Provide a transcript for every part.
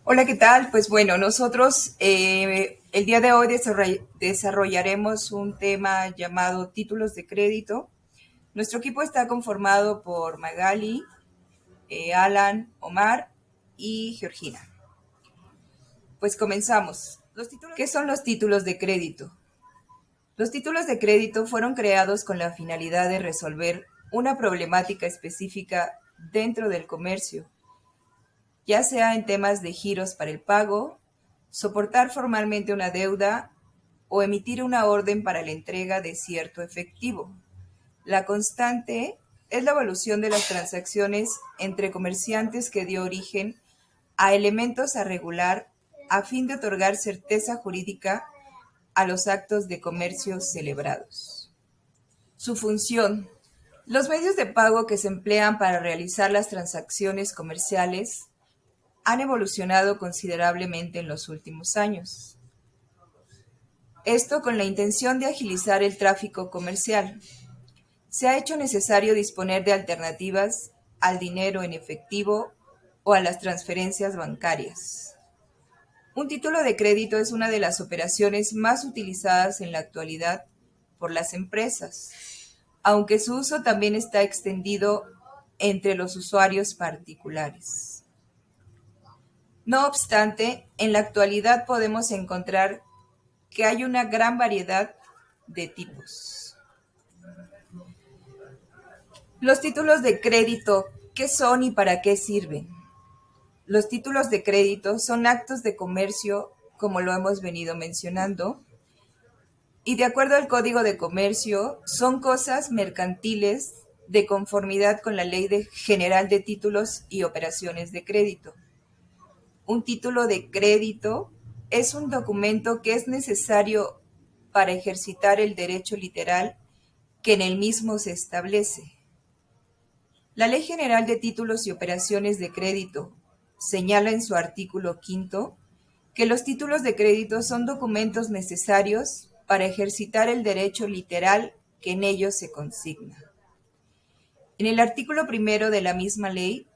Hola, ¿qué tal? Pues bueno, nosotros el día de hoy desarrollaremos un tema llamado títulos de crédito. Nuestro equipo está conformado por Magali, Alan, Omar y Georgina. Pues comenzamos. ¿Qué son los títulos de crédito? Los títulos de crédito fueron creados con la finalidad de resolver una problemática específica dentro del comercio, ya sea en temas de giros para el pago, soportar formalmente una deuda o emitir una orden para la entrega de cierto efectivo. La constante es la evolución de las transacciones entre comerciantes que dio origen a elementos a regular a fin de otorgar certeza jurídica a los actos de comercio celebrados. Su función. Los medios de pago que se emplean para realizar las transacciones comerciales han evolucionado considerablemente en los últimos años. Esto con la intención de agilizar el tráfico comercial. Se ha hecho necesario disponer de alternativas al dinero en efectivo o a las transferencias bancarias. Un título de crédito es una de las operaciones más utilizadas en la actualidad por las empresas, aunque su uso también está extendido entre los usuarios particulares. No obstante, en la actualidad podemos encontrar que hay una gran variedad de tipos. Los títulos de crédito, ¿qué son y para qué sirven? Los títulos de crédito son actos de comercio, como lo hemos venido mencionando, y de acuerdo al Código de Comercio, son cosas mercantiles de conformidad con la General de Títulos y Operaciones de Crédito. Un título de crédito es un documento que es necesario para ejercitar el derecho literal que en el mismo se establece. La Ley General de Títulos y Operaciones de Crédito señala en su artículo quinto que los títulos de crédito son documentos necesarios para ejercitar el derecho literal que en ellos se consigna. En el artículo primero de la misma ley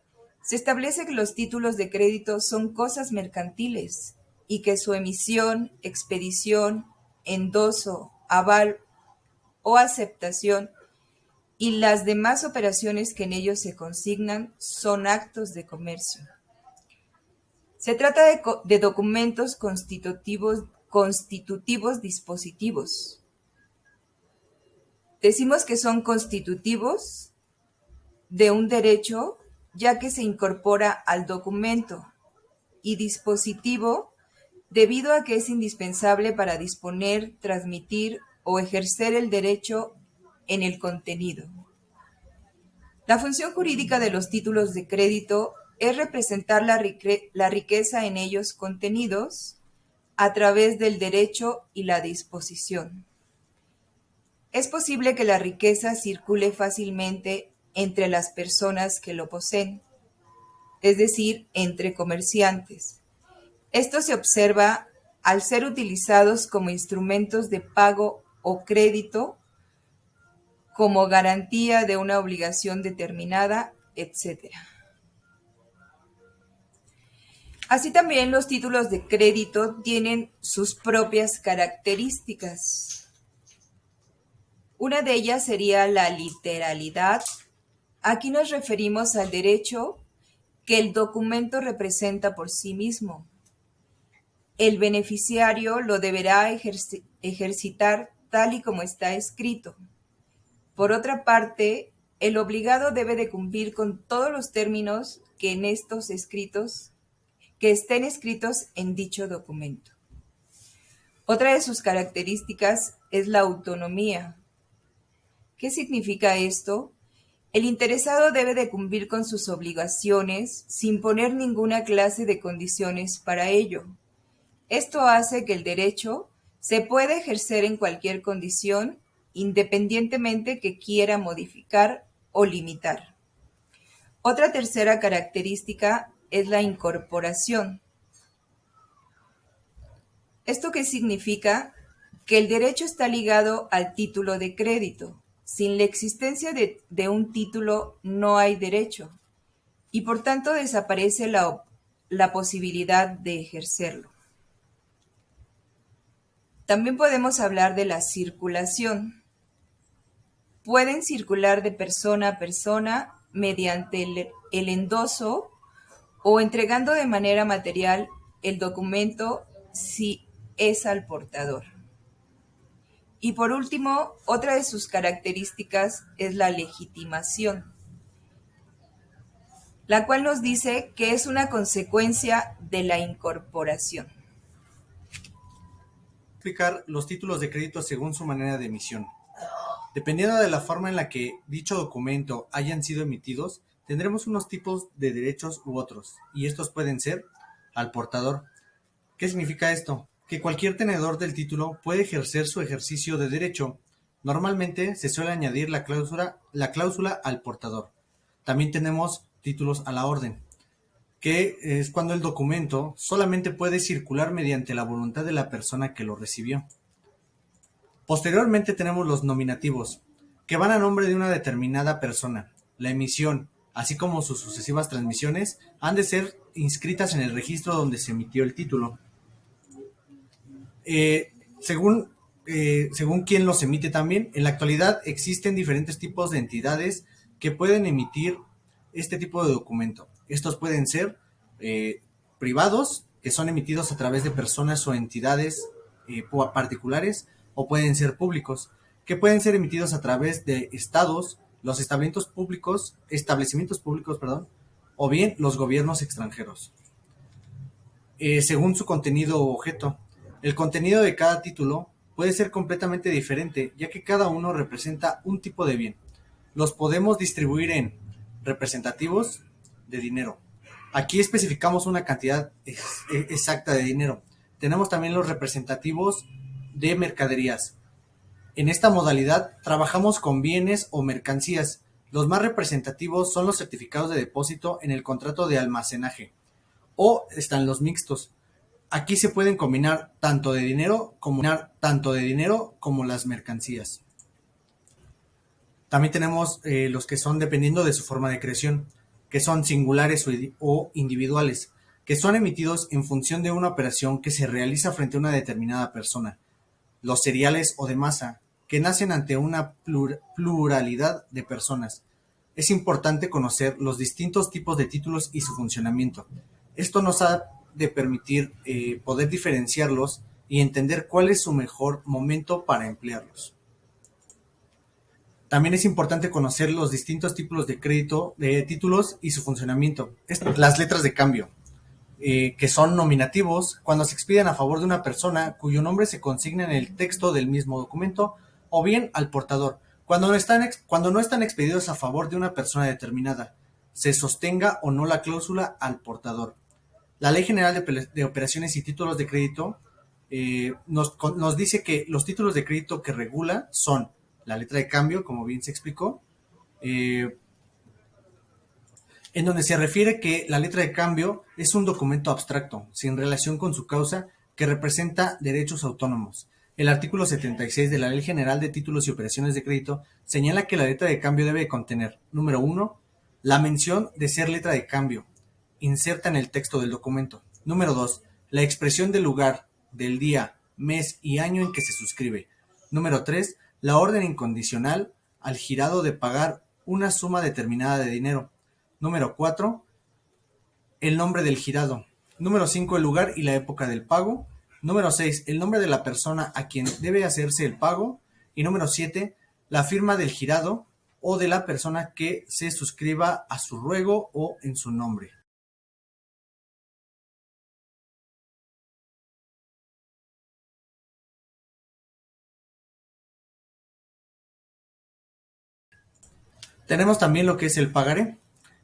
se establece que los títulos de crédito son cosas mercantiles y que su emisión, expedición, endoso, aval o aceptación y las demás operaciones que en ellos se consignan son actos de comercio. Se trata de documentos constitutivos dispositivos. Decimos que son constitutivos de un derecho ya que se incorpora al documento y dispositivo debido a que es indispensable para disponer, transmitir o ejercer el derecho en el contenido. La función jurídica de los títulos de crédito es representar la riqueza en ellos contenidos a través del derecho y la disposición. Es posible que la riqueza circule fácilmente entre las personas que lo poseen, es decir, entre comerciantes. Esto se observa al ser utilizados como instrumentos de pago o crédito, como garantía de una obligación determinada, etc. Así también los títulos de crédito tienen sus propias características. Una de ellas sería la literalidad. Aquí nos referimos al derecho que el documento representa por sí mismo. El beneficiario lo deberá ejercitar tal y como está escrito. Por otra parte, el obligado debe de cumplir con todos los términos que estén escritos en dicho documento. Otra de sus características es la autonomía. ¿Qué significa esto? El interesado debe de cumplir con sus obligaciones sin poner ninguna clase de condiciones para ello. Esto hace que el derecho se pueda ejercer en cualquier condición, independientemente que quiera modificar o limitar. Otra tercera característica es la incorporación. ¿Esto qué significa? Que el derecho está ligado al título de crédito. Sin la existencia de un título no hay derecho y por tanto desaparece la posibilidad de ejercerlo. También podemos hablar de la circulación. Pueden circular de persona a persona mediante el endoso o entregando de manera material el documento si es al portador. Y por último, otra de sus características es la legitimación, la cual nos dice que es una consecuencia de la incorporación. Explicar los títulos de crédito según su manera de emisión. Dependiendo de la forma en la que dicho documento hayan sido emitidos, tendremos unos tipos de derechos u otros, y estos pueden ser al portador. ¿Qué significa esto? Que cualquier tenedor del título puede ejercer su ejercicio de derecho. Normalmente se suele añadir la cláusula al portador. También tenemos títulos a la orden, que es cuando el documento solamente puede circular mediante la voluntad de la persona que lo recibió. Posteriormente tenemos los nominativos, que van a nombre de una determinada persona. La emisión, así como sus sucesivas transmisiones, han de ser inscritas en el registro donde se emitió el título. Según quién los emite también, en la actualidad existen diferentes tipos de entidades que pueden emitir este tipo de documento. Estos pueden ser privados, que son emitidos a través de personas o entidades particulares, o pueden ser públicos, que pueden ser emitidos a través de estados, los establecimientos públicos, o bien los gobiernos extranjeros. Según su contenido o objeto. El contenido de cada título puede ser completamente diferente, ya que cada uno representa un tipo de bien. Los podemos distribuir en representativos de dinero. Aquí especificamos una cantidad exacta de dinero. Tenemos también los representativos de mercaderías. En esta modalidad trabajamos con bienes o mercancías. Los más representativos son los certificados de depósito en el contrato de almacenaje. O están los mixtos. Aquí se pueden combinar tanto de dinero como las mercancías. También tenemos los que son dependiendo de su forma de creación, que son singulares o individuales, que son emitidos en función de una operación que se realiza frente a una determinada persona. Los seriales o de masa, que nacen ante una pluralidad de personas. Es importante conocer los distintos tipos de títulos y su funcionamiento. Esto nos ha de permitir poder diferenciarlos y entender cuál es su mejor momento para emplearlos. También es importante conocer los distintos tipos de crédito, de títulos y su funcionamiento. Las letras de cambio, que son nominativos, cuando se expiden a favor de una persona cuyo nombre se consigna en el texto del mismo documento, o bien al portador, cuando no están expedidos a favor de una persona determinada, se sostenga o no la cláusula al portador. La Ley General de Operaciones y Títulos de Crédito nos dice que los títulos de crédito que regula son la letra de cambio, como bien se explicó, en donde se refiere que la letra de cambio es un documento abstracto, sin relación con su causa, que representa derechos autónomos. El artículo 76 de la Ley General de Títulos y Operaciones de Crédito señala que la letra de cambio debe contener, número 1, la mención de ser letra de cambio, inserta en el texto del documento. Número 2, la expresión del lugar, del día, mes y año en que se suscribe. Número 3, la orden incondicional al girado de pagar una suma determinada de dinero. Número 4, el nombre del girado. Número 5, el lugar y la época del pago. Número 6, el nombre de la persona a quien debe hacerse el pago. Y número 7, la firma del girado o de la persona que se suscriba a su ruego o en su nombre. Tenemos también lo que es el pagaré.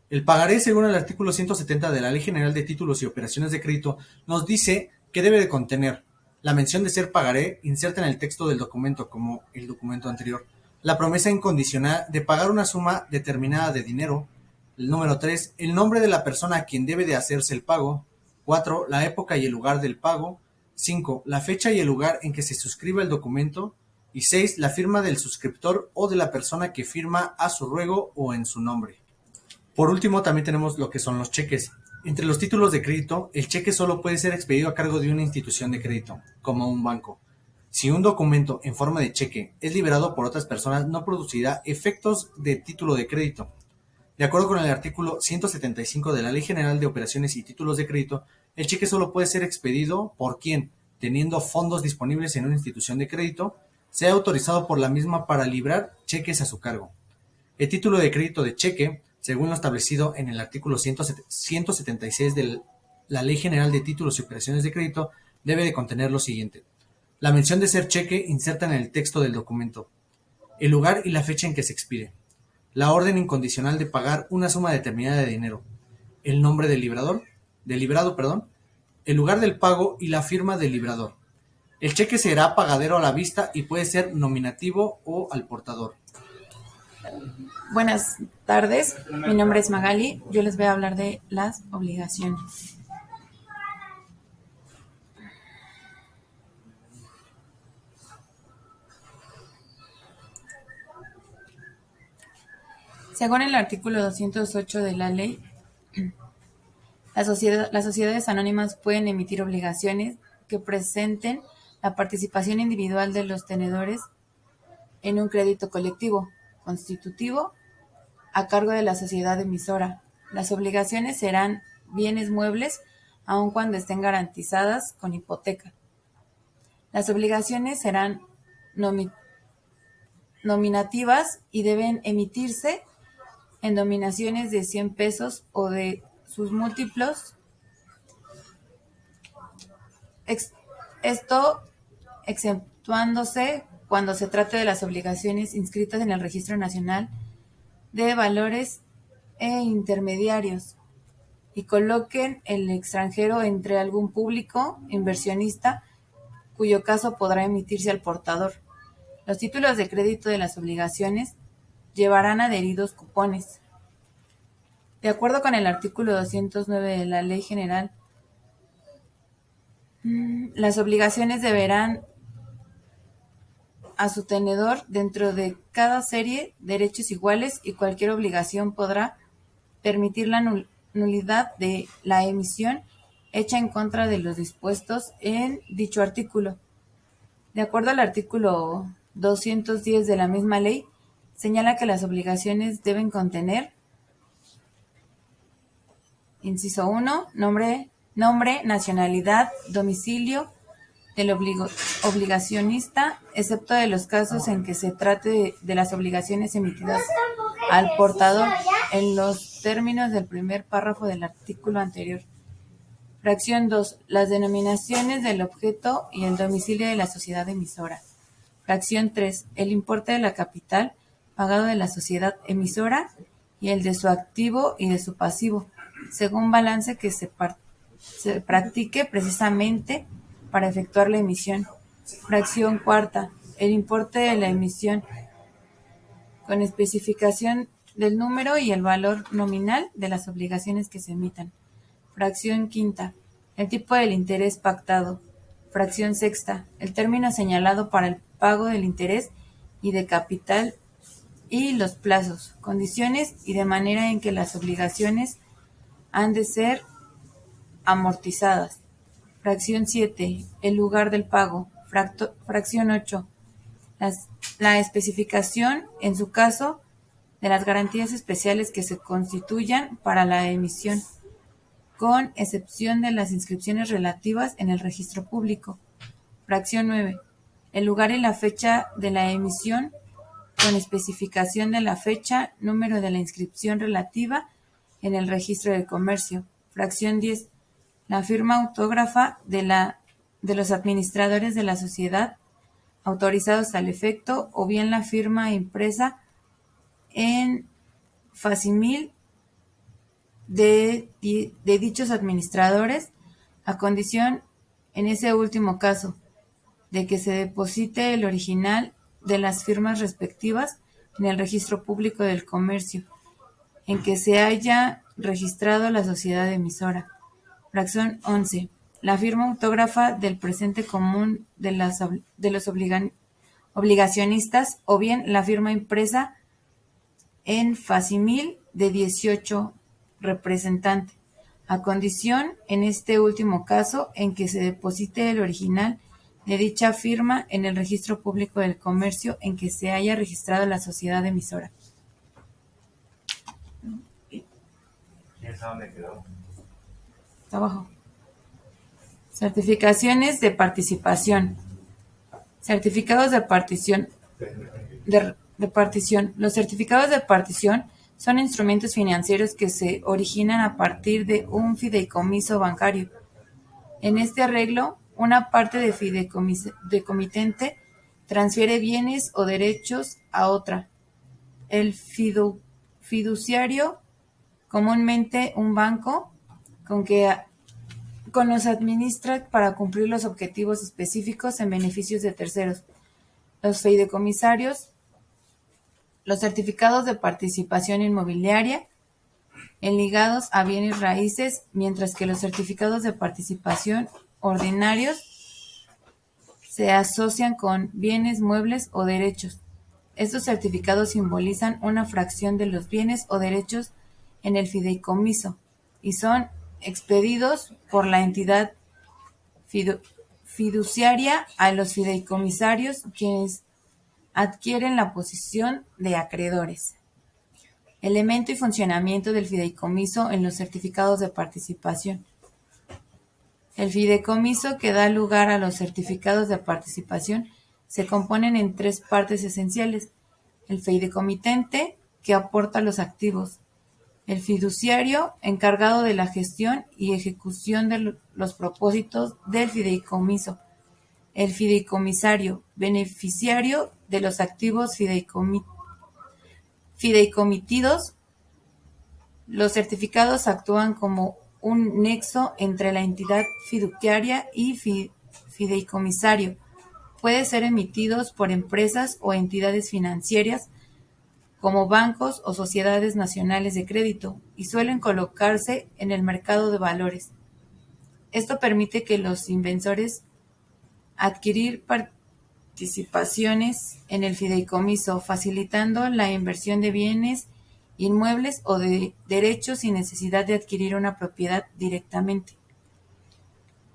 El pagaré, según el artículo 170 de la Ley General de Títulos y Operaciones de Crédito, nos dice que debe de contener la mención de ser pagaré inserta en el texto del documento, como el documento anterior, la promesa incondicional de pagar una suma determinada de dinero. El número 3, el nombre de la persona a quien debe de hacerse el pago. 4, la época y el lugar del pago. 5, la fecha y el lugar en que se suscriba el documento. Y 6, la firma del suscriptor o de la persona que firma a su ruego o en su nombre. Por último, también tenemos lo que son los cheques. Entre los títulos de crédito, el cheque solo puede ser expedido a cargo de una institución de crédito, como un banco. Si un documento en forma de cheque es liberado por otras personas, no producirá efectos de título de crédito. De acuerdo con el artículo 175 de la Ley General de Operaciones y Títulos de Crédito, el cheque solo puede ser expedido por quien, teniendo fondos disponibles en una institución de crédito, sea autorizado por la misma para librar cheques a su cargo. El título de crédito de cheque, según lo establecido en el artículo 176 de la Ley General de Títulos y Operaciones de Crédito, debe de contener lo siguiente: la mención de ser cheque inserta en el texto del documento, el lugar y la fecha en que se expire, la orden incondicional de pagar una suma determinada de dinero, el nombre del librado, el lugar del pago y la firma del librador. El cheque será pagadero a la vista y puede ser nominativo o al portador. Buenas tardes, mi nombre es Magali, yo les voy a hablar de las obligaciones. Según el artículo 208 de la ley, las sociedades anónimas pueden emitir obligaciones que presenten la participación individual de los tenedores en un crédito colectivo, constitutivo, a cargo de la sociedad emisora. Las obligaciones serán bienes muebles, aun cuando estén garantizadas con hipoteca. Las obligaciones serán nominativas y deben emitirse en denominaciones de 100 pesos o de sus múltiplos. Esto exceptuándose cuando se trate de las obligaciones inscritas en el Registro Nacional de Valores e Intermediarios y coloquen el extranjero entre algún público inversionista, cuyo caso podrá emitirse al portador. Los títulos de crédito de las obligaciones llevarán adheridos cupones. De acuerdo con el artículo 209 de la Ley General, las obligaciones deberán a su tenedor dentro de cada serie derechos iguales y cualquier obligación podrá permitir la nulidad de la emisión hecha en contra de los dispuestos en dicho artículo. De acuerdo al artículo 210 de la misma ley, señala que las obligaciones deben contener: inciso 1, nombre, nacionalidad, domicilio del obligacionista, excepto de los casos en que se trate de las obligaciones emitidas al portador, en los términos del primer párrafo del artículo anterior. Fracción 2. Las denominaciones del objeto y el domicilio de la sociedad emisora. Fracción 3. El importe de la capital pagado de la sociedad emisora y el de su activo y de su pasivo, según balance que se practique precisamente para efectuar la emisión. Fracción 4. El importe de la emisión, con especificación del número y el valor nominal de las obligaciones que se emitan. Fracción 5. El tipo del interés pactado. Fracción 6. El término señalado para el pago del interés y de capital y los plazos, condiciones y de manera en que las obligaciones han de ser amortizadas. Fracción 7. El lugar del pago. Fracción 8. La especificación, en su caso, de las garantías especiales que se constituyan para la emisión, con excepción de las inscripciones relativas en el registro público. Fracción 9. El lugar y la fecha de la emisión, con especificación de la fecha, número de la inscripción relativa en el registro de comercio. Fracción 10. La firma autógrafa de los administradores de la sociedad autorizados al efecto, o bien la firma impresa en facsimil de dichos administradores, a condición, en ese último caso, de que se deposite el original de las firmas respectivas en el registro público del comercio en que se haya registrado la sociedad emisora. Fracción 11. La firma autógrafa del presente común de los obligacionistas, o bien la firma impresa en facsimil de 18 representantes, a condición, en este último caso, en que se deposite el original de dicha firma en el registro público del comercio en que se haya registrado la sociedad emisora. ¿Quién sabe dónde quedó? Está abajo. Certificaciones de participación. Certificados de partición. De partición. Los certificados de partición son instrumentos financieros que se originan a partir de un fideicomiso bancario. En este arreglo, una parte de fideicomitente transfiere bienes o derechos a otra. El fiduciario, comúnmente un banco, con los administra para cumplir los objetivos específicos en beneficios de terceros. Los fideicomisarios, los certificados de participación inmobiliaria, ligados a bienes raíces, mientras que los certificados de participación ordinarios se asocian con bienes muebles o derechos. Estos certificados simbolizan una fracción de los bienes o derechos en el fideicomiso y son expedidos por la entidad fiduciaria a los fideicomisarios, quienes adquieren la posición de acreedores. Elemento y funcionamiento del fideicomiso en los certificados de participación. El fideicomiso que da lugar a los certificados de participación se componen en tres partes esenciales: el fideicomitente, que aporta los activos; el fiduciario, encargado de la gestión y ejecución de los propósitos del fideicomiso; el fideicomisario, beneficiario de los activos fideicomitidos. Los certificados actúan como un nexo entre la entidad fiduciaria y fideicomisario. Pueden ser emitidos por empresas o entidades financieras como bancos o sociedades nacionales de crédito y suelen colocarse en el mercado de valores. Esto permite que los inversores adquirir participaciones en el fideicomiso, facilitando la inversión de bienes inmuebles o de derechos sin necesidad de adquirir una propiedad directamente.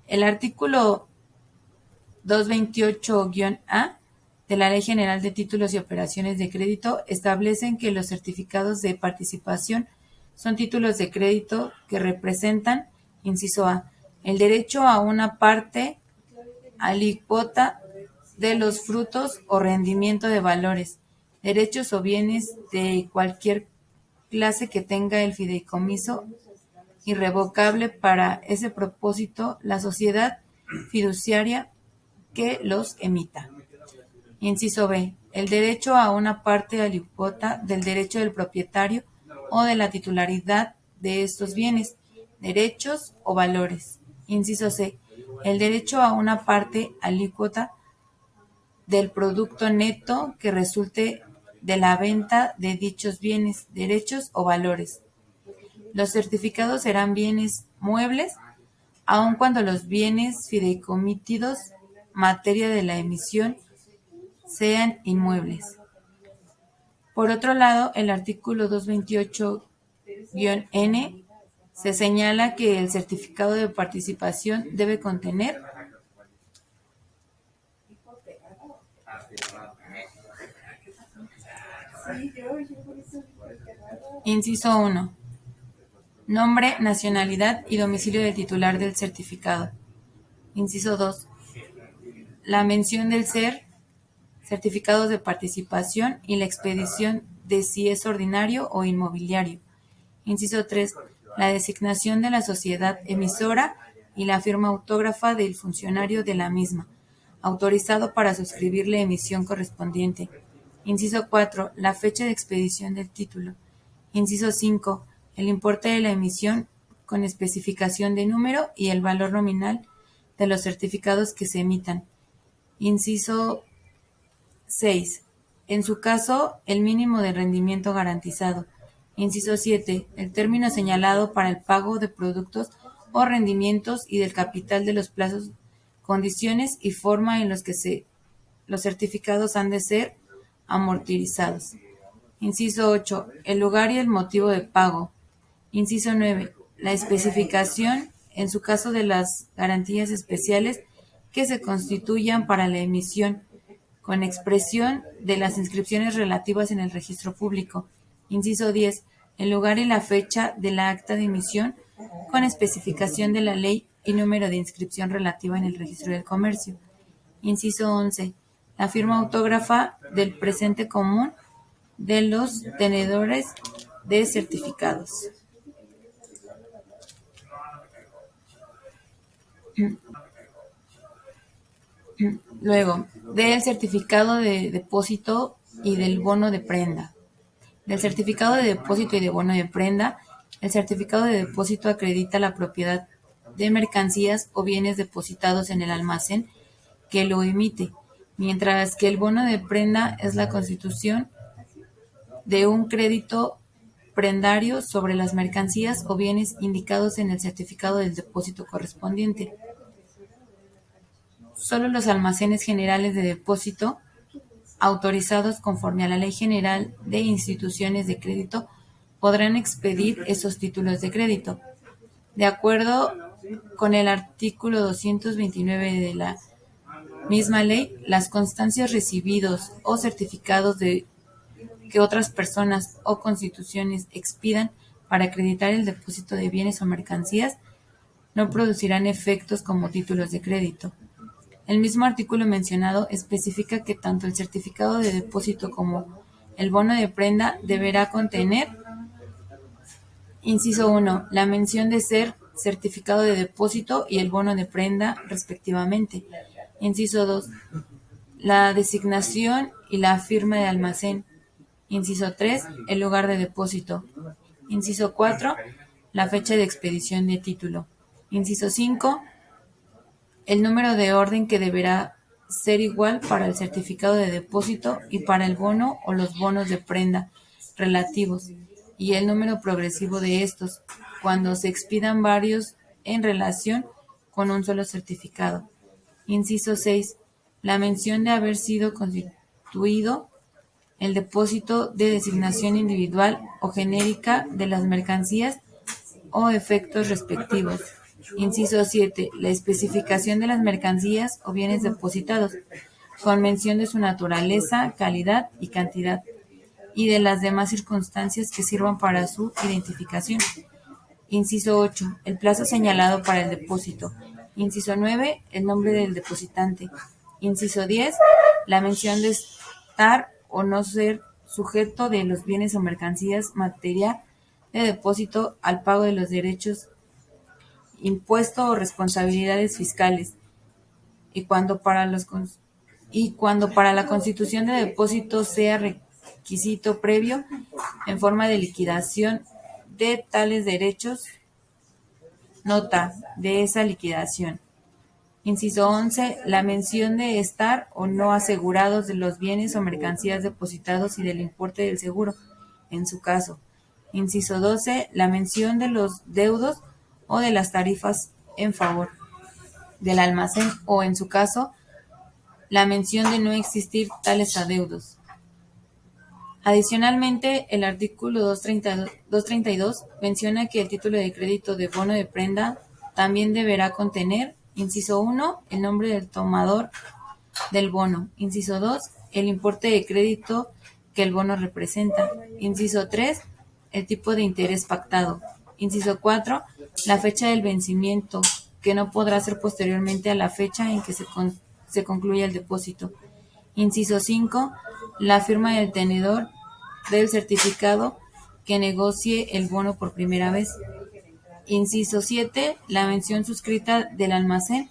El artículo 228-A de la Ley General de Títulos y Operaciones de Crédito establecen que los certificados de participación son títulos de crédito que representan, inciso A, el derecho a una parte alícuota de los frutos o rendimiento de valores, derechos o bienes de cualquier clase que tenga el fideicomiso irrevocable para ese propósito la sociedad fiduciaria que los emita. Inciso B. El derecho a una parte alícuota del derecho del propietario o de la titularidad de estos bienes, derechos o valores. Inciso C. El derecho a una parte alícuota del producto neto que resulte de la venta de dichos bienes, derechos o valores. Los certificados serán bienes muebles, aun cuando los bienes fideicomitidos, materia de la emisión, sean inmuebles. Por otro lado, el artículo 228-N se señala que el certificado de participación debe contener inciso 1. Nombre, nacionalidad y domicilio del titular del certificado. Inciso 2. La mención del ser, certificados de participación y la expedición de si es ordinario o inmobiliario. Inciso 3. La designación de la sociedad emisora y la firma autógrafa del funcionario de la misma, autorizado para suscribir la emisión correspondiente. Inciso 4. La fecha de expedición del título. Inciso 5. El importe de la emisión con especificación de número y el valor nominal de los certificados que se emitan. Inciso 6. En su caso, el mínimo de rendimiento garantizado. Inciso 7. El término señalado para el pago de productos o rendimientos y del capital de los plazos, condiciones y forma en los que los certificados han de ser amortizados. Inciso 8. El lugar y el motivo de pago. Inciso 9. la especificación, en su caso de las garantías especiales que se constituyan para la emisión, con expresión de las inscripciones relativas en el registro público. Inciso 10. El lugar y la fecha de la acta de emisión, con especificación de la ley y número de inscripción relativa en el registro del comercio. Inciso 11. La firma autógrafa del presente común de los tenedores de certificados. Luego, del certificado de depósito y del bono de prenda. Del certificado de depósito y de bono de prenda, el certificado de depósito acredita la propiedad de mercancías o bienes depositados en el almacén que lo emite, mientras que el bono de prenda es la constitución de un crédito prendario sobre las mercancías o bienes indicados en el certificado del depósito correspondiente. Solo los almacenes generales de depósito autorizados conforme a la Ley General de Instituciones de Crédito podrán expedir esos títulos de crédito. De acuerdo con el artículo 229 de la misma ley, las constancias recibidos o certificados de que otras personas o constituciones expidan para acreditar el depósito de bienes o mercancías no producirán efectos como títulos de crédito. El mismo artículo mencionado especifica que tanto el certificado de depósito como el bono de prenda deberá contener, inciso 1, la mención de ser certificado de depósito y el bono de prenda, respectivamente. Inciso 2, la designación y la firma de almacén. Inciso 3, el lugar de depósito. Inciso 4, la fecha de expedición de título. Inciso 5, el número de orden que deberá ser igual para el certificado de depósito y para el bono o los bonos de prenda relativos, y el número progresivo de estos, cuando se expidan varios en relación con un solo certificado. Inciso 6. La mención de haber sido constituido el depósito de designación individual o genérica de las mercancías o efectos respectivos. Inciso 7. La especificación de las mercancías o bienes depositados, con mención de su naturaleza, calidad y cantidad, y de las demás circunstancias que sirvan para su identificación. Inciso 8. El plazo señalado para el depósito. Inciso 9. El nombre del depositante. Inciso 10. La mención de estar o no ser sujeto de los bienes o mercancías materia de depósito al pago de los derechos, impuesto o responsabilidades fiscales, y cuando para la constitución de depósito sea requisito previo en forma de liquidación de tales derechos, nota de esa liquidación. Inciso 11. La mención de estar o no asegurados de los bienes o mercancías depositados y del importe del seguro, en su caso. Inciso 12. La mención de los deudos o de las tarifas en favor del almacén o, en su caso, la mención de no existir tales adeudos. Adicionalmente, el artículo 232 menciona que el título de crédito de bono de prenda también deberá contener, inciso 1, el nombre del tomador del bono, inciso 2, el importe de crédito que el bono representa, inciso 3, el tipo de interés pactado, inciso 4, la fecha del vencimiento, que no podrá ser posteriormente a la fecha en que se concluya el depósito. Inciso 5, la firma del tenedor del certificado que negocie el bono por primera vez. Inciso 7, la mención suscrita del almacén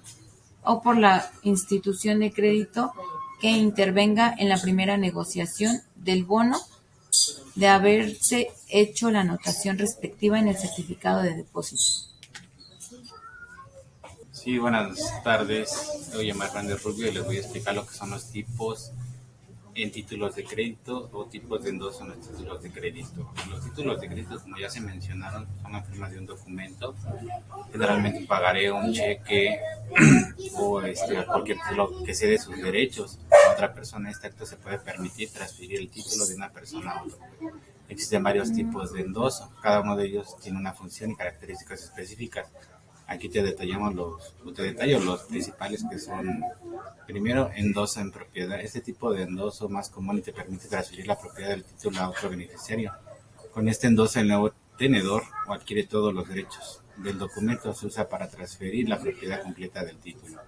o por la institución de crédito que intervenga en la primera negociación del bono de haberse hecho la anotación respectiva en el certificado de depósito. Sí, buenas tardes. Me voy a llamar Randy Rubio y les voy a explicar lo que son los tipos en títulos de crédito o tipos de endoso en los títulos de crédito. Los títulos de crédito, como ya se mencionaron, son la firma de un documento. Generalmente pagaré un cheque o cualquier título que cede sus derechos a otra persona. Este acto se puede permitir transferir el título de una persona a otra. Existen varios tipos de endoso, cada uno de ellos tiene una función y características específicas. Aquí te detallo los principales que son, primero, endoso en propiedad. Este tipo de endoso más común y te permite transferir la propiedad del título a otro beneficiario. Con este endoso, el nuevo tenedor o adquiere todos los derechos del documento. Se usa para transferir la propiedad completa del título,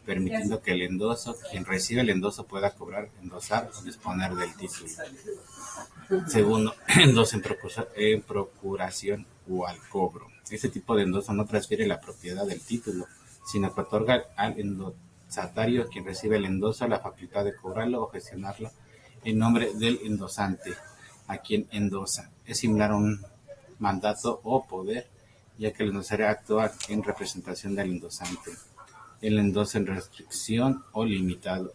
permitiendo que el endoso, quien recibe el endoso, pueda cobrar, endosar o disponer del título. Segundo, endoso en procuración o al cobro. Este tipo de endoso no transfiere la propiedad del título, sino que otorga al endosatario, quien recibe el endoso, la facultad de cobrarlo o gestionarlo en nombre del endosante, a quien endosa. Es similar a un mandato o poder, ya que el endosario actúa en representación del endosante. El endoso en restricción o limitado.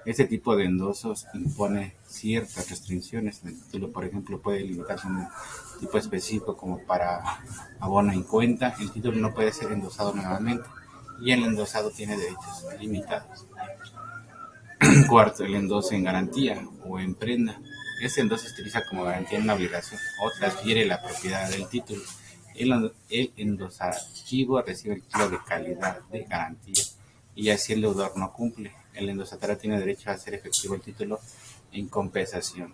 Este tipo de endosos impone ciertas restricciones en el título. Por ejemplo, puede limitarse a un tipo específico como para abono en cuenta. El título no puede ser endosado nuevamente y el endosado tiene derechos limitados. Cuarto, el endoso en garantía o en prenda. Este endoso se utiliza como garantía en una obligación o transfiere la propiedad del título. El endosativo recibe el título de calidad de garantía y así el deudor no cumple. El endosatario tiene derecho a hacer efectivo el título en compensación.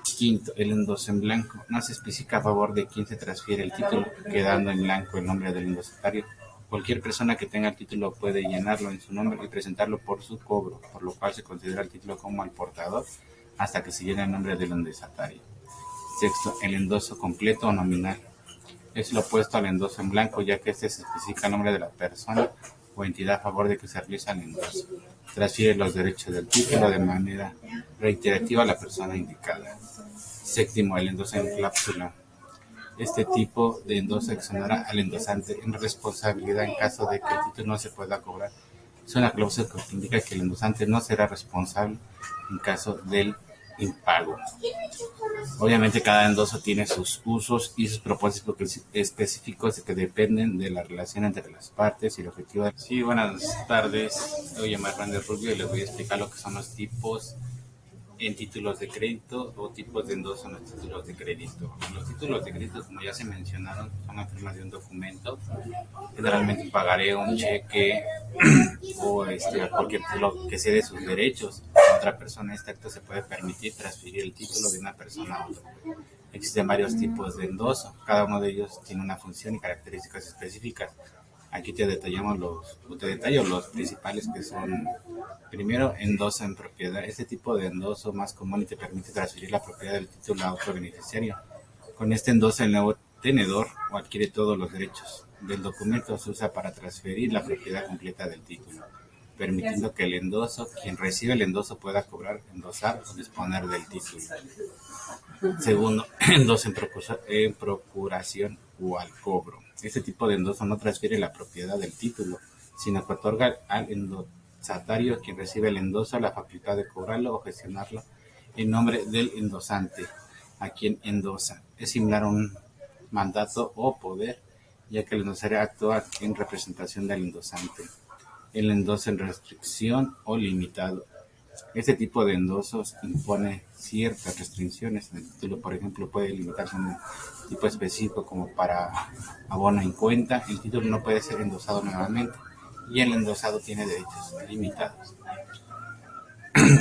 Quinto, el endoso en blanco. No se especifica a favor de quién se transfiere el título, quedando en blanco el nombre del endosatario. Cualquier persona que tenga el título puede llenarlo en su nombre y presentarlo por su cobro, por lo cual se considera el título como al portador hasta que se llene el nombre del endosatario. Sexto, el endoso completo o nominal. Es lo opuesto al endoso en blanco, ya que este se especifica el nombre de la persona o entidad a favor de que se realiza el endoso. Transfiere los derechos del título de manera reiterativa a la persona indicada. Séptimo, el endoso en cláusula. Este tipo de endoso exonera al endosante en responsabilidad en caso de que el título no se pueda cobrar. Es una cláusula que indica que el endosante no será responsable en caso del impago. Obviamente cada endoso tiene sus usos y sus propósitos específicos que dependen de la relación entre las partes y el objetivo de... Sí, buenas tardes. Me voy a llamar Randy Rubio y les voy a explicar lo que son los tipos en títulos de crédito o tipos de endoso en los títulos de crédito. Los títulos de crédito, como ya se mencionaron, son la firma de un documento. Generalmente pagaré un cheque o cualquier título que cede sus derechos a otra persona. Este acto se puede permitir transferir el título de una persona a otra. Existen varios tipos de endoso, cada uno de ellos tiene una función y características específicas. Aquí te detallo los principales que son, primero, endoso en propiedad. Este tipo de endoso más común y te permite transferir la propiedad del título a otro beneficiario. Con este endoso, el nuevo tenedor o adquiere todos los derechos del documento. Se usa para transferir la propiedad completa del título, permitiendo que el endoso, quien recibe el endoso, pueda cobrar, endosar o disponer del título. Segundo, endoso en procuración o al cobro. Este tipo de endoso no transfiere la propiedad del título, sino que otorga al endosatario, quien recibe el endoso, la facultad de cobrarlo o gestionarlo en nombre del endosante, a quien endosa. Es similar a un mandato o poder, ya que el endosario actúa en representación del endosante. El endoso en restricción o limitado. Este tipo de endosos impone ciertas restricciones en el título. Por ejemplo, puede limitarse a un tipo específico como para abono en cuenta. El título no puede ser endosado nuevamente y el endosado tiene derechos limitados.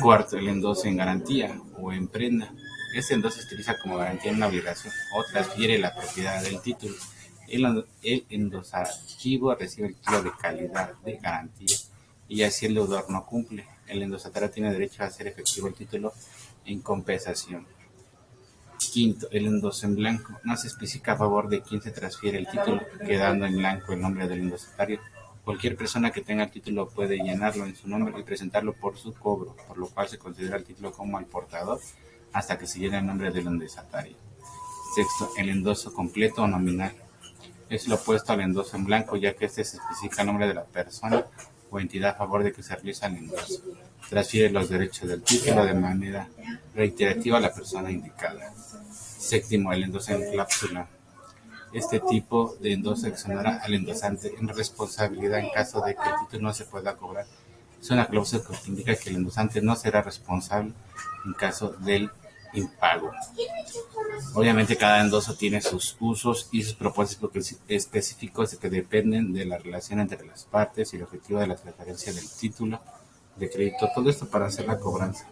Cuarto, el endoso en garantía o en prenda. Este endoso se utiliza como garantía en una obligación o transfiere la propiedad del título. El endosativo recibe el título de calidad de garantía y así el deudor no cumple. El endosatario tiene derecho a hacer efectivo el título en compensación. Quinto, el endoso en blanco. No se especifica a favor de quién se transfiere el título, quedando en blanco el nombre del endosatario. Cualquier persona que tenga el título puede llenarlo en su nombre y presentarlo por su cobro, por lo cual se considera el título como al portador hasta que se llene el nombre del endosatario. Sexto, el endoso completo o nominal. Es lo opuesto al endoso en blanco, ya que este se especifica el nombre de la persona o entidad a favor de que se realiza el endoso. Transfiere los derechos del título de manera reiterativa a la persona indicada. Séptimo, el endoso en cláusula. Este tipo de endoso exonera al endosante en responsabilidad en caso de que el título no se pueda cobrar. Es una cláusula que indica que el endosante no será responsable en caso del impago. Obviamente cada endoso tiene sus usos y sus propósitos específicos que dependen de la relación entre las partes y el objetivo de la transferencia del título de crédito. Todo esto para hacer la cobranza.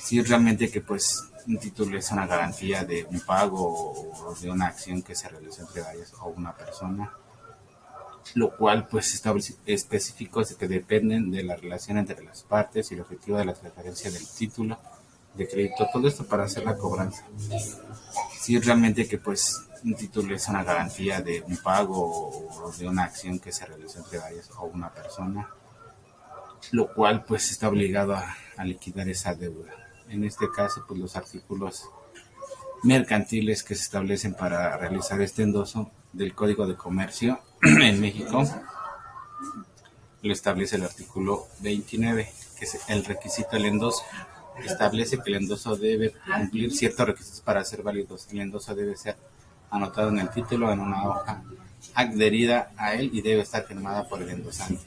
Si realmente que pues un título es una garantía de un pago o de una acción que se realiza entre varias o una persona, lo cual pues establece específicos que dependen de la relación entre las partes y el objetivo de la transferencia del título de crédito. Todo esto para hacer la cobranza. Si realmente que pues un título es una garantía de un pago o de una acción que se realiza entre varias o una persona, lo cual pues está obligado a liquidar esa deuda. En este caso pues los artículos mercantiles que se establecen para realizar este endoso del Código de Comercio en México lo establece el artículo 29, que es el requisito del endoso. Establece que el endoso debe cumplir ciertos requisitos para ser válido. El endoso debe ser anotado en el título en una hoja adherida a él y debe estar firmada por el endosante.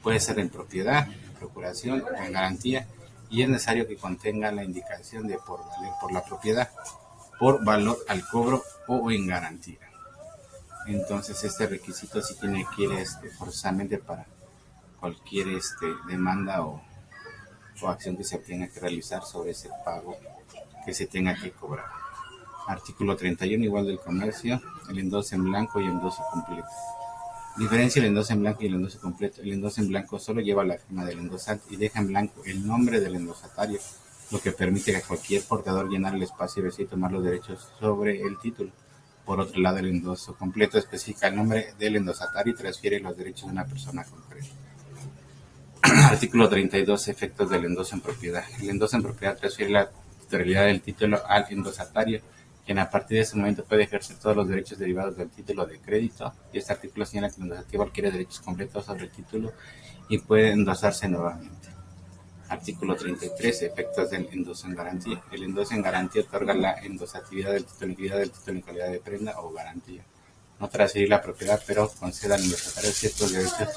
Puede ser en propiedad, en procuración o en garantía, y es necesario que contenga la indicación de por valer por la propiedad, por valor al cobro o en garantía. Entonces este requisito sí tiene que ir forzosamente para cualquier demanda o acción que se tenga que realizar sobre ese pago que se tenga que cobrar. Artículo 31 igual del comercio, el endoso en blanco y endoso completo. Diferencia el endoso en blanco y el endoso completo. El endoso en blanco solo lleva la firma del endosante y deja en blanco el nombre del endosatario, lo que permite a cualquier portador llenar el espacio vacío y tomar los derechos sobre el título. Por otro lado, el endoso completo especifica el nombre del endosatario y transfiere los derechos de una persona concreta. Artículo 32. Efectos del endoso en propiedad. El endoso en propiedad transfiere la titularidad del título al endosatario, quien a partir de ese momento puede ejercer todos los derechos derivados del título de crédito. Y este artículo señala que el endosatario adquiere derechos completos sobre el título y puede endosarse nuevamente. Artículo 33. Efectos del endoso en garantía. El endoso en garantía otorga la endosatividad del título en calidad de prenda o garantía. No transferir la propiedad, pero concede al endosatario ciertos derechos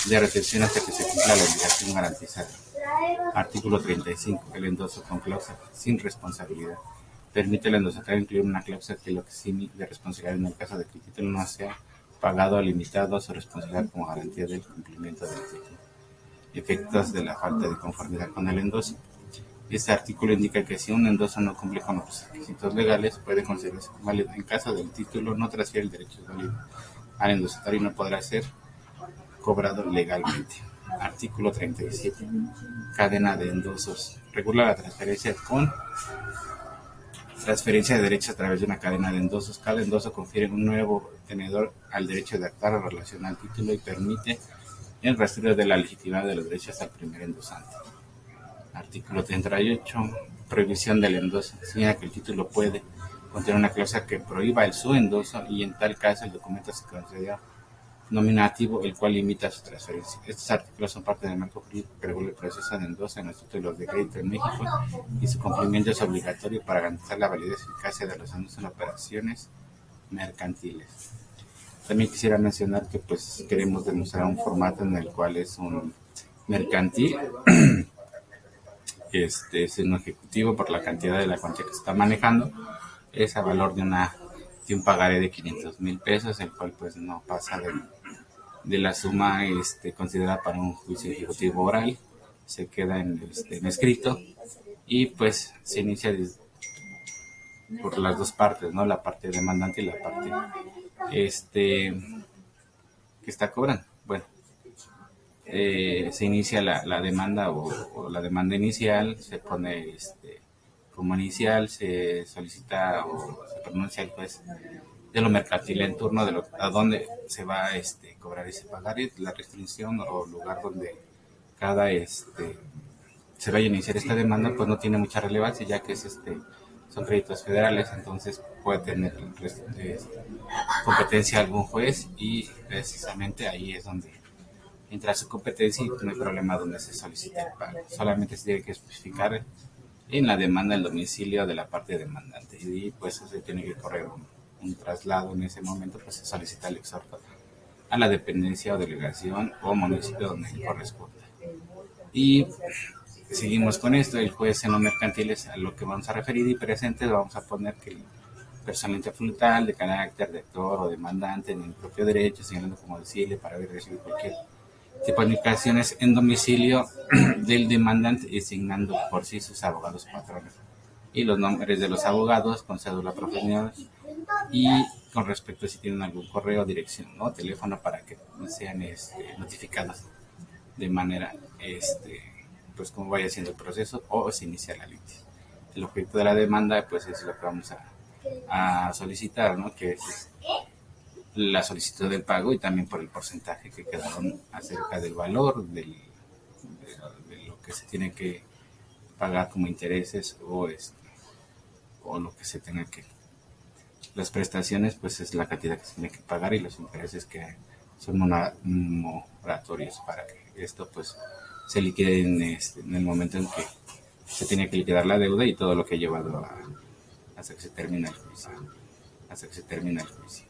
de retención hasta que se cumpla la obligación garantizada. Artículo 35. El endoso con cláusula sin responsabilidad. Permite al endosatario incluir una cláusula que lo exime de responsabilidad en el caso de que el título no sea pagado o limitado a su responsabilidad como garantía del cumplimiento del título. Efectos de la falta de conformidad con el endoso. Este artículo indica que si un endoso no cumple con los requisitos legales, puede considerarse válido. En caso del título no transfiere el derecho válido al endosatario y no podrá ser cobrado legalmente. Artículo 37. Cadena de endosos. Regula la transferencia de derechos a través de una cadena de endosos. Cada endoso confiere un nuevo tenedor al derecho de actuar en relación al título y permite el rastreo de la legitimidad de los derechos al primer endosante. Artículo 38. Prohibición del endoso. Señala que el título puede contener una cláusula que prohíba el su endoso y en tal caso el documento se considera nominativo, el cual limita su transferencia. Estos artículos son parte del marco jurídico que regula el proceso de endoso en los títulos de crédito en México y su cumplimiento es obligatorio para garantizar la validez y eficacia de los endosos en operaciones mercantiles. También quisiera mencionar que pues queremos demostrar un formato en el cual es un mercantil, es un ejecutivo por la cantidad de la cuantía que se está manejando, es a valor de un pagaré de 500,000 pesos, el cual pues no pasa de la suma considerada para un juicio ejecutivo oral, se queda en escrito y pues se inicia por las dos partes, ¿no? La parte demandante y la parte que está cobrando. Bueno, se inicia la demanda o la demanda inicial, se pone como inicial, se solicita o se pronuncia el juez de lo mercantil en turno de a dónde se va a cobrar ese pagaré, la restricción o lugar donde cada se vaya a iniciar esta demanda, pues no tiene mucha relevancia, ya que son créditos federales, entonces puede tener competencia algún juez y precisamente ahí es donde entra su competencia y no hay problema donde se solicita el pago. Solamente se tiene que especificar en la demanda el domicilio de la parte demandante y pues se tiene que correr un traslado. En ese momento pues se solicita el exhorto a la dependencia o delegación o municipio donde corresponda. Y seguimos con esto. El juez en lo mercantil es a lo que vamos a referir, y presentes vamos a poner que el personal frutal de carácter de actor o demandante en el propio derecho, señalando como decirle para ver recibir cualquier tipo de indicaciones en domicilio del demandante, designando por sí sus abogados patrones y los nombres de los abogados con cédula profesional, y con respecto a si tienen algún correo, dirección o teléfono para que sean notificados de manera pues como vaya siendo el proceso o se inicia la litis. El objeto de la demanda pues es lo que vamos a solicitar, ¿no? Que es la solicitud del pago y también por el porcentaje que quedaron acerca del valor de lo que se tiene que pagar como intereses o lo que se tenga que. Las prestaciones pues es la cantidad que se tiene que pagar, y los intereses que son moratorios para que esto pues se liquide en el momento en que se tiene que liquidar la deuda y todo lo que ha llevado hasta que se termina el juicio.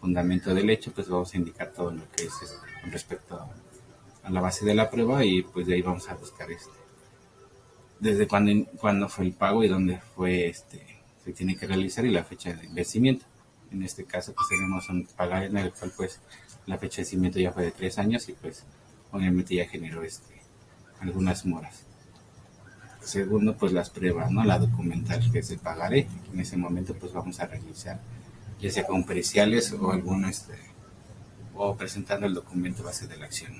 Fundamento del hecho, pues vamos a indicar todo lo que es con respecto a la base de la prueba, y pues de ahí vamos a buscar desde cuándo fue el pago y dónde fue se tiene que realizar, y la fecha de vencimiento. En este caso pues tenemos un pagar en el cual pues la fecha de vencimiento ya fue de 3 años y pues obviamente ya generó algunas moras. Segundo, pues las pruebas, ¿no? La documental, que es el pagaré. En ese momento pues vamos a realizar ya sea con periciales o o presentando el documento base de la acción.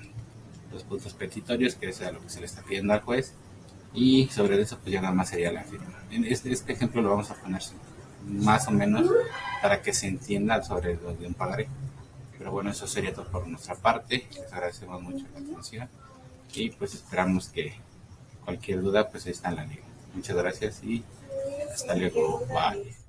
Los puntos petitorios, que es a lo que se le está pidiendo al juez, y sobre eso pues ya nada más sería la firma. En este ejemplo lo vamos a poner más o menos para que se entienda sobre lo de un pagaré. Pero bueno, eso sería todo por nuestra parte. Les agradecemos mucho la atención y pues esperamos que cualquier duda pues ahí está en la liga. Muchas gracias y hasta luego. Bye.